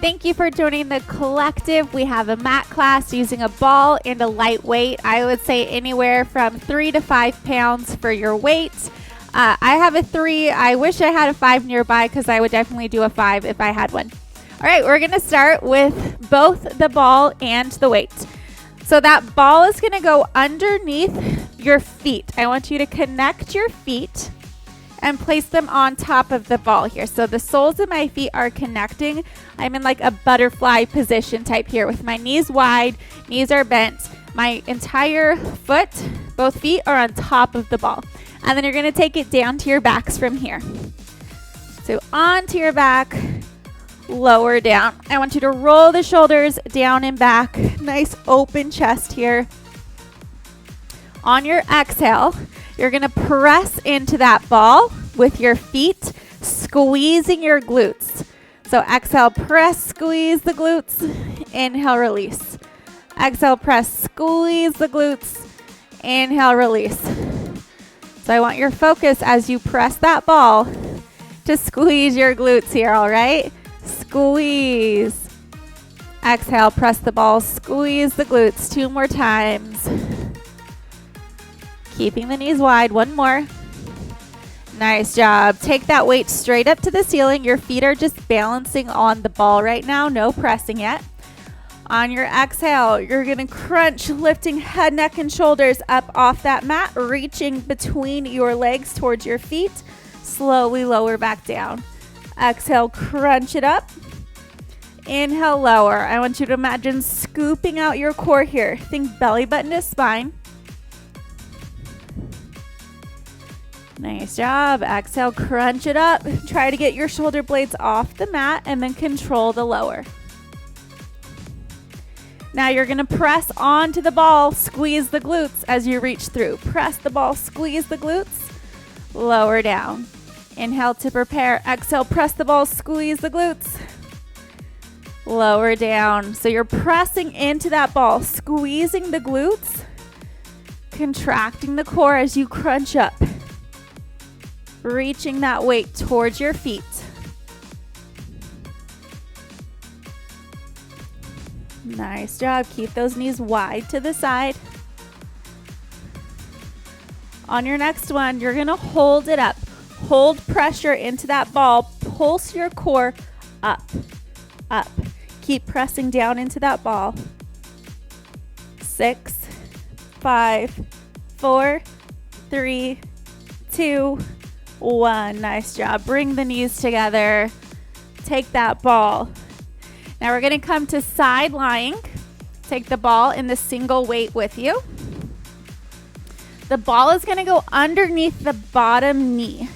Thank you for joining the collective. We have a mat class using a ball and a light weight. I would say anywhere from 3 to 5 pounds for your weight. I have a 3. I wish I had a 5 nearby because I would definitely do a 5 if I had one. All right, we're going to start with both the ball and the weight. So that ball is going to go underneath your feet. I want you to connect your feet and place them on top of the ball here. So the soles of my feet are connecting. I'm in like a butterfly position type here with my knees wide, knees are bent. My entire foot, both feet are on top of the ball. And then you're gonna take it down to your backs from here. So onto your back, lower down. I want you to roll the shoulders down and back. Nice open chest here. On your exhale, you're gonna press into that ball with your feet, squeezing your glutes. So exhale, press, squeeze the glutes. Inhale, release. Exhale, press, squeeze the glutes. Inhale, release. So I want your focus as you press that ball to squeeze your glutes here, all right? Squeeze. Exhale, press the ball, squeeze the glutes. 2 more times. Keeping the knees wide. 1 more. Nice job. Take that weight straight up to the ceiling. Your feet are just balancing on the ball right now. No pressing yet. On your exhale, you're going to crunch, lifting head, neck, and shoulders up off that mat, reaching between your legs towards your feet. Slowly lower back down. Exhale, crunch it up. Inhale, lower. I want you to imagine scooping out your core here. Think belly button to spine. Nice job. Exhale, crunch it up. Try to get your shoulder blades off the mat and then control the lower. Now you're going to press onto the ball, squeeze the glutes as you reach through. Press the ball, squeeze the glutes, lower down. Inhale to prepare. Exhale, press the ball, squeeze the glutes, lower down. So you're pressing into that ball, squeezing the glutes, contracting the core as you crunch up. Reaching that weight towards your feet. Nice job. Keep those knees wide to the side. On your next one, you're going to hold it up. Hold pressure into that ball. Pulse your core up, up. Keep pressing down into that ball. 6, 5, 4, 3, 2, 1. Nice job. Bring the knees together. Take that ball. Now we're going to come to side lying. Take the ball in the single weight with you. The ball is going to go underneath the bottom knee.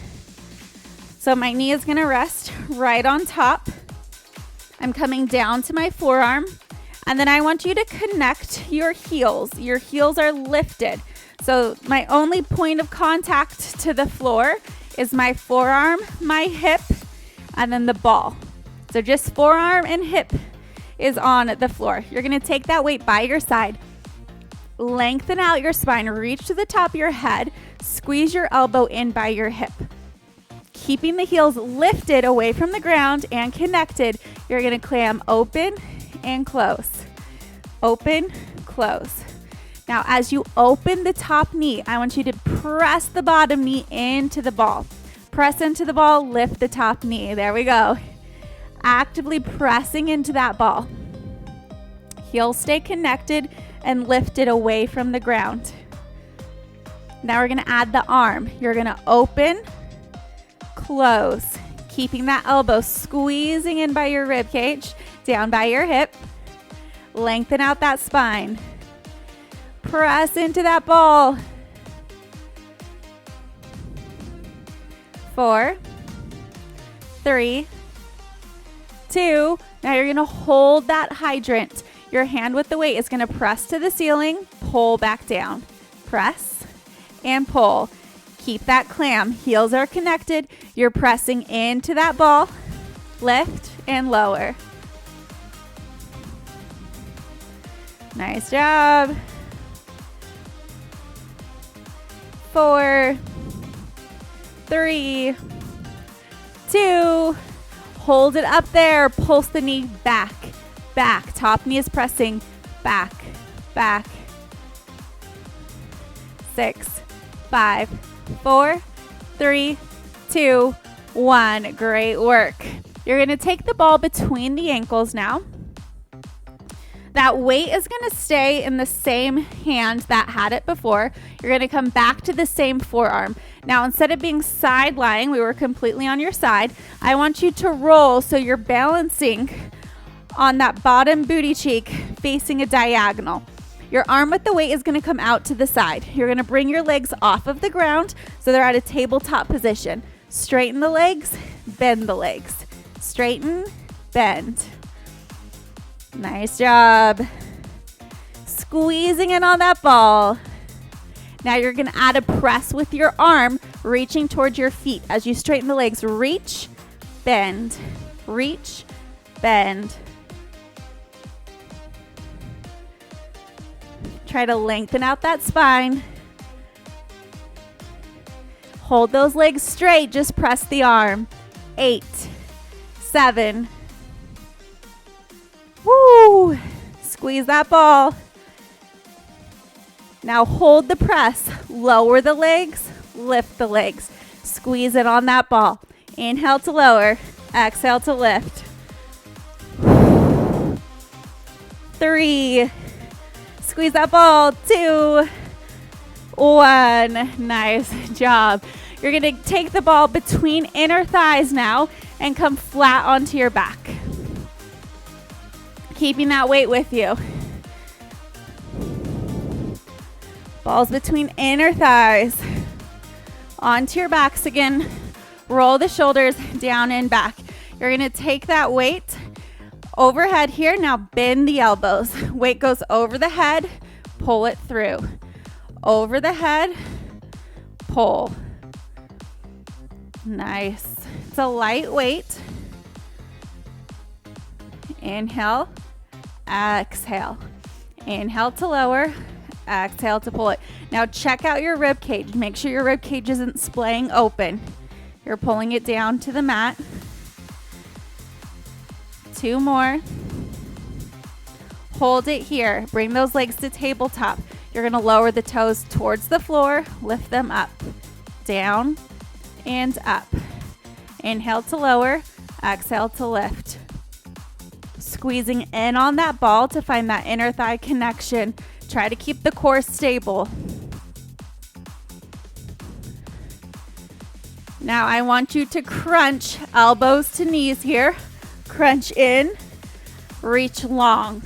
So my knee is going to rest right on top. I'm coming down to my forearm. And then I want you to connect your heels. Your heels are lifted. So my only point of contact to the floor is my forearm, my hip, and then the ball. So just forearm and hip is on the floor. You're going to take that weight by your side. Lengthen out your spine. Reach to the top of your head. Squeeze your elbow in by your hip. Keeping the heels lifted away from the ground and connected, you're going to clam open and close. Open, close. Now, as you open the top knee, I want you to press the bottom knee into the ball. Press into the ball, lift the top knee. There we go. Actively pressing into that ball. Heels stay connected and lifted away from the ground. Now we're going to add the arm. You're going to open, close, keeping that elbow squeezing in by your rib cage, down by your hip. Lengthen out that spine. Press into that ball. 4, 3, 2. Now you're going to hold that hydrant. Your hand with the weight is going to press to the ceiling, pull back down. Press and pull. Keep that clam. Heels are connected. You're pressing into that ball. Lift and lower. Nice job. 4, 3, 2. Hold it up there. Pulse the knee back, back. Top knee is pressing back, back. 6, 5, 4, 3, 2, 1. Great work. You're going to take the ball between the ankles now. That weight is going to stay in the same hand that had it before. You're going to come back to the same forearm. Now, instead of being side lying, we were completely on your side. I want you to roll so you're balancing on that bottom booty cheek facing a diagonal. Your arm with the weight is going to come out to the side. You're going to bring your legs off of the ground so they're at a tabletop position. Straighten the legs, bend the legs. Straighten, bend. Nice job. Squeezing in on that ball. Now you're going to add a press with your arm, reaching towards your feet. As you straighten the legs, reach, bend, reach, bend. Try to lengthen out that spine. Hold those legs straight, just press the arm. 8, 7. Woo! Squeeze that ball. Now hold the press. Lower the legs, lift the legs. Squeeze it on that ball. Inhale to lower, exhale to lift. 3. Squeeze that ball. 2, 1. Nice job. You're going to take the ball between inner thighs now and come flat onto your back. Keeping that weight with you. Balls between inner thighs. Onto your backs again. Roll the shoulders down and back. You're going to take that weight overhead here. Now bend the elbows. Weight goes over the head. Pull it through. Over the head. Pull. Nice. It's a light weight. Inhale. Exhale. Inhale to lower. Exhale to pull it. Now check out your rib cage. Make sure your rib cage isn't splaying open. You're pulling it down to the mat. 2 more. Hold it here. Bring those legs to tabletop. You're going to lower the toes towards the floor. Lift them up. Down and up. Inhale to lower. Exhale to lift. Squeezing in on that ball to find that inner thigh connection. Try to keep the core stable. Now I want you to crunch elbows to knees here. Crunch in, reach long.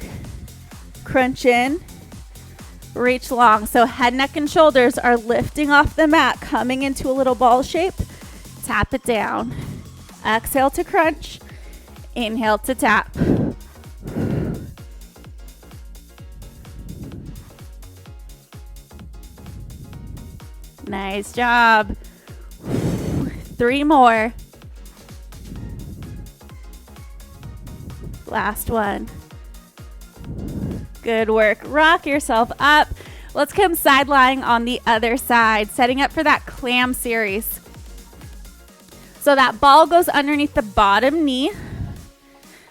Crunch in, reach long. So head, neck, and shoulders are lifting off the mat, coming into a little ball shape. Tap it down. Exhale to crunch. Inhale to tap. Nice job. 3 more. Last one. Good work. Rock yourself up. Let's come side lying on the other side, setting up for that clam series. So that ball goes underneath the bottom knee.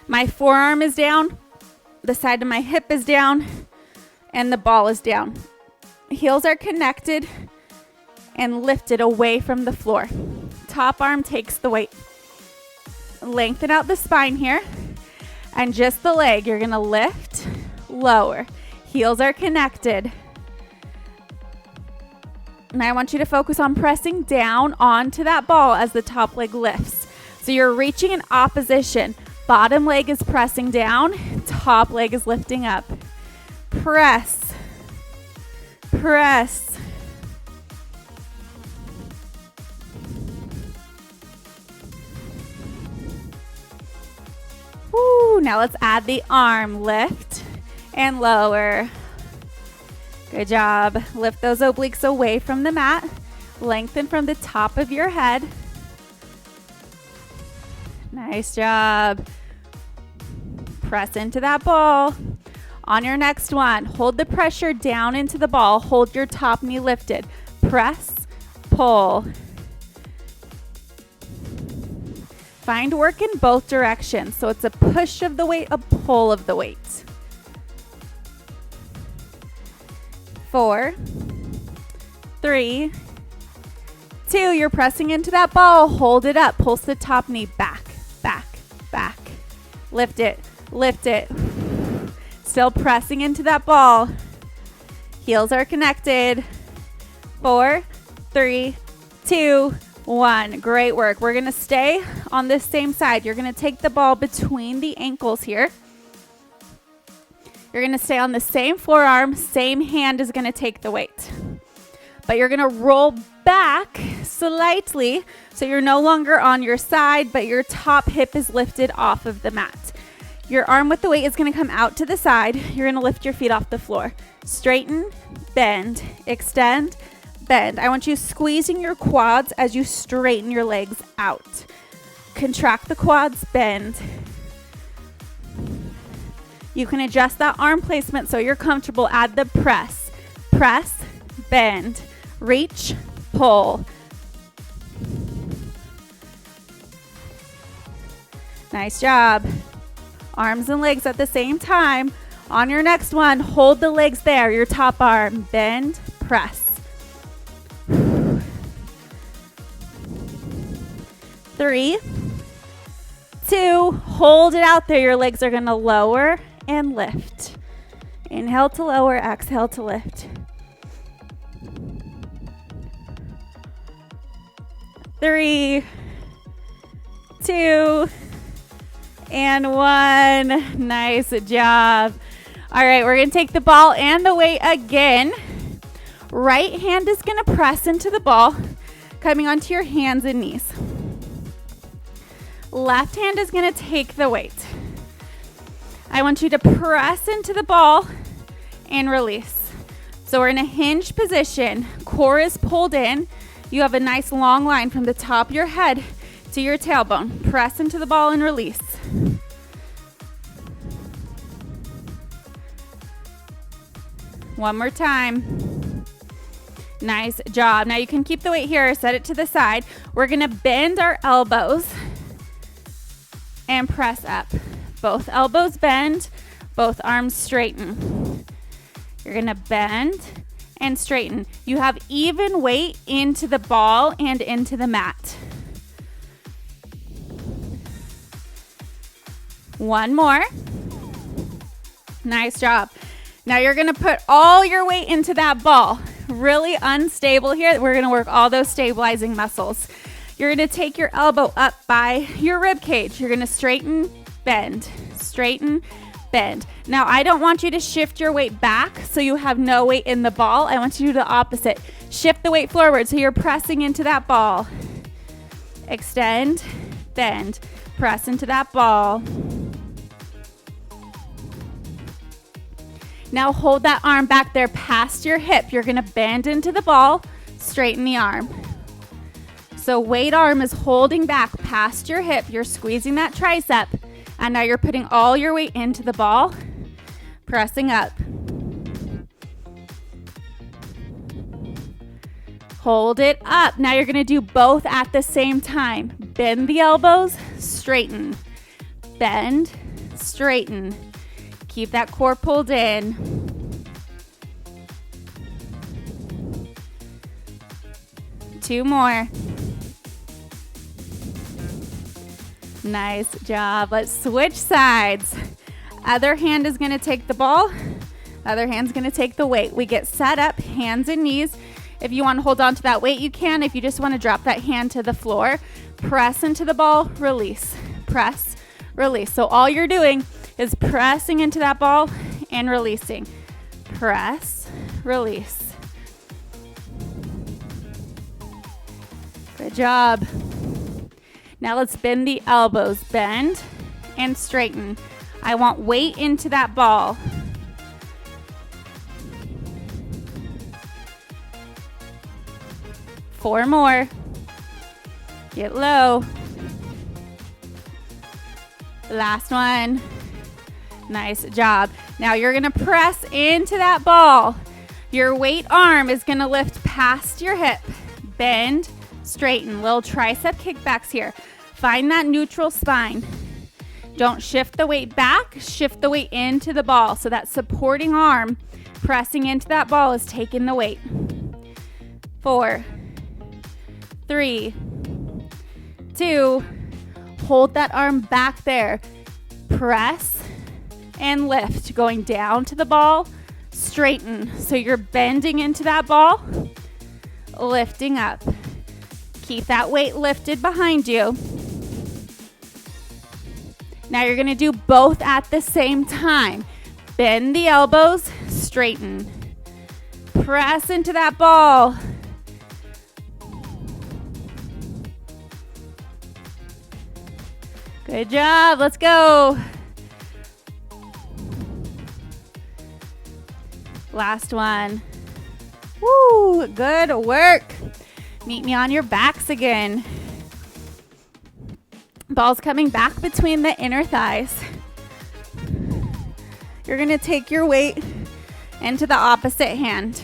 My forearm is down. The side of my hip is down. And the ball is down. Heels are connected and lifted away from the floor. Top arm takes the weight. Lengthen out the spine here. And just the leg, you're gonna lift, lower. Heels are connected. And I want you to focus on pressing down onto that ball as the top leg lifts. So you're reaching in opposition. Bottom leg is pressing down, top leg is lifting up. Press, press. Woo, now let's add the arm lift and lower. Good job. Lift those obliques away from the mat. Lengthen from the top of your head. Nice job. Press into that ball. On your next one, hold the pressure down into the ball. Hold your top knee lifted. Press, pull. Find work in both directions. So it's a push of the weight, a pull of the weight. 4, 3, 2. You're pressing into that ball. Hold it up. Pulse the top knee back, back, back. Lift it, lift it. Still pressing into that ball. Heels are connected. 4, 3, 2, 1. Great work. We're going to stay on this same side. You're going to take the ball between the ankles here. You're going to stay on the same forearm. Same hand is going to take the weight. But you're going to roll back slightly so you're no longer on your side, but your top hip is lifted off of the mat. Your arm with the weight is going to come out to the side. You're going to lift your feet off the floor. Straighten, bend, extend, bend. I want you squeezing your quads as you straighten your legs out. Contract the quads, bend. You can adjust that arm placement so you're comfortable. Add the press. Press, bend, reach, pull. Nice job. Arms and legs at the same time. On your next one, hold the legs there. Your top arm, bend, press. 3, 2, hold it out there. Your legs are going to lower and lift. Inhale to lower, exhale to lift. 3, 2, and 1. Nice job. All right, we're going to take the ball and the weight again. Right hand is going to press into the ball, coming onto your hands and knees. Left hand is going to take the weight. I want you to press into the ball and release. So we're in a hinge position. Core is pulled in. You have a nice long line from the top of your head to your tailbone. Press into the ball and release. One more time. Nice job. Now you can keep the weight here, set it to the side. We're going to bend our elbows and press up. Both elbows bend, both arms straighten. You're going to bend and straighten. You have even weight into the ball and into the mat. One more. Nice job. Now you're going to put all your weight into that ball. Really unstable here. We're going to work all those stabilizing muscles. You're going to take your elbow up by your rib cage. You're going to straighten, bend, straighten, bend. Now, I don't want you to shift your weight back so you have no weight in the ball. I want you to do the opposite. Shift the weight forward so you're pressing into that ball. Extend, bend, press into that ball. Now hold that arm back there past your hip. You're going to bend into the ball, straighten the arm. So weight arm is holding back past your hip. You're squeezing that tricep. And now you're putting all your weight into the ball, pressing up. Hold it up. Now you're going to do both at the same time. Bend the elbows, straighten. Bend, straighten. Keep that core pulled in. Two more. Nice job. Let's switch sides. Other hand is going to take the ball. Other hand's going to take the weight. We get set up, hands and knees. If you want to hold on to that weight, you can. If you just want to drop that hand to the floor, press into the ball, release. Press, release. So all you're doing is pressing into that ball and releasing. Press, release. Good job. Now let's bend the elbows. Bend and straighten. I want weight into that ball. Four more. Get low. Last one. Nice job. Now you're going to press into that ball. Your weight arm is going to lift past your hip. Bend, straighten. Little tricep kickbacks here. Find that neutral spine. Don't shift the weight back, shift the weight into the ball. So that supporting arm pressing into that ball is taking the weight. 4, 3, 2, hold that arm back there. Press and lift, going down to the ball, straighten. So you're bending into that ball, lifting up. Keep that weight lifted behind you. Now you're gonna do both at the same time. Bend the elbows, straighten. Press into that ball. Good job, let's go. Last one. Woo, good work. Meet me on your backs again. Ball's coming back between the inner thighs. You're gonna take your weight into the opposite hand.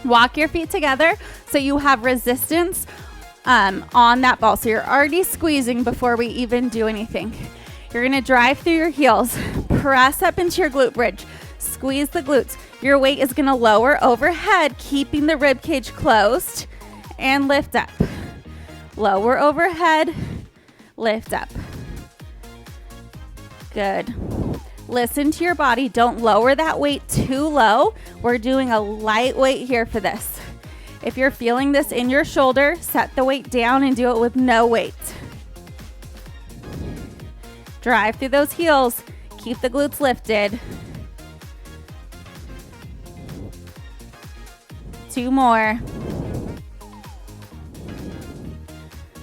Walk your feet together so you have resistance on that ball. So you're already squeezing before we even do anything. You're gonna drive through your heels. Press up into your glute bridge. Squeeze the glutes. Your weight is gonna lower overhead, keeping the rib cage closed, and lift up. Lower overhead, lift up. Good. Listen to your body. Don't lower that weight too low. We're doing a light weight here for this. If you're feeling this in your shoulder, set the weight down and do it with no weight. Drive through those heels. Keep the glutes lifted. 2 more.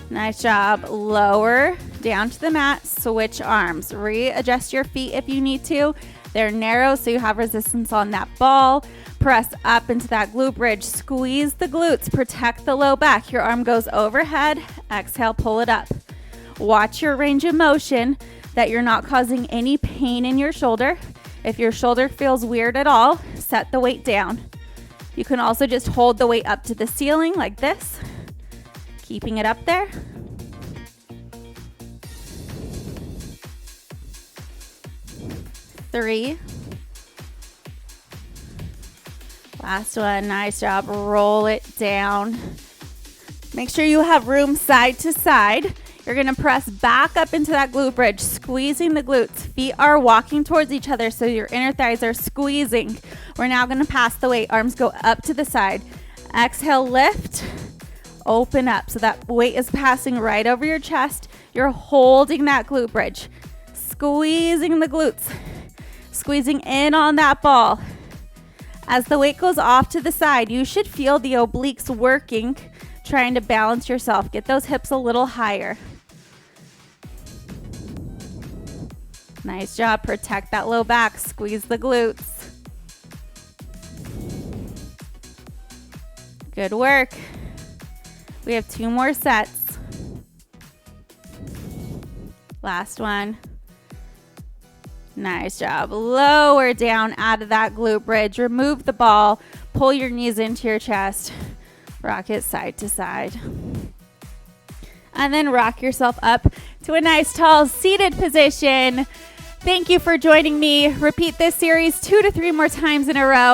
Nice job. Lower down to the mat. Switch arms. Readjust your feet if you need to. They're narrow so you have resistance on that ball. Press up into that glute bridge. Squeeze the glutes. Protect the low back. Your arm goes overhead. Exhale, pull it up. Watch your range of motion, that you're not causing any pain in your shoulder. If your shoulder feels weird at all, set the weight down. You can also just hold the weight up to the ceiling like this, keeping it up there. Three. Last one. Nice job. Roll it down. Make sure you have room side to side. You're going to press back up into that glute bridge, squeezing the glutes. Feet are walking towards each other, so your inner thighs are squeezing. We're now going to pass the weight. Arms go up to the side. Exhale, lift, open up. So that weight is passing right over your chest. You're holding that glute bridge, squeezing the glutes, squeezing in on that ball. As the weight goes off to the side, you should feel the obliques working, trying to balance yourself. Get those hips a little higher. Nice job. Protect that low back. Squeeze the glutes. Good work. We have 2 more sets. Last one. Nice job. Lower down out of that glute bridge. Remove the ball. Pull your knees into your chest. Rock it side to side. And then rock yourself up to a nice tall seated position. Thank you for joining me. Repeat this series 2 to 3 more times in a row.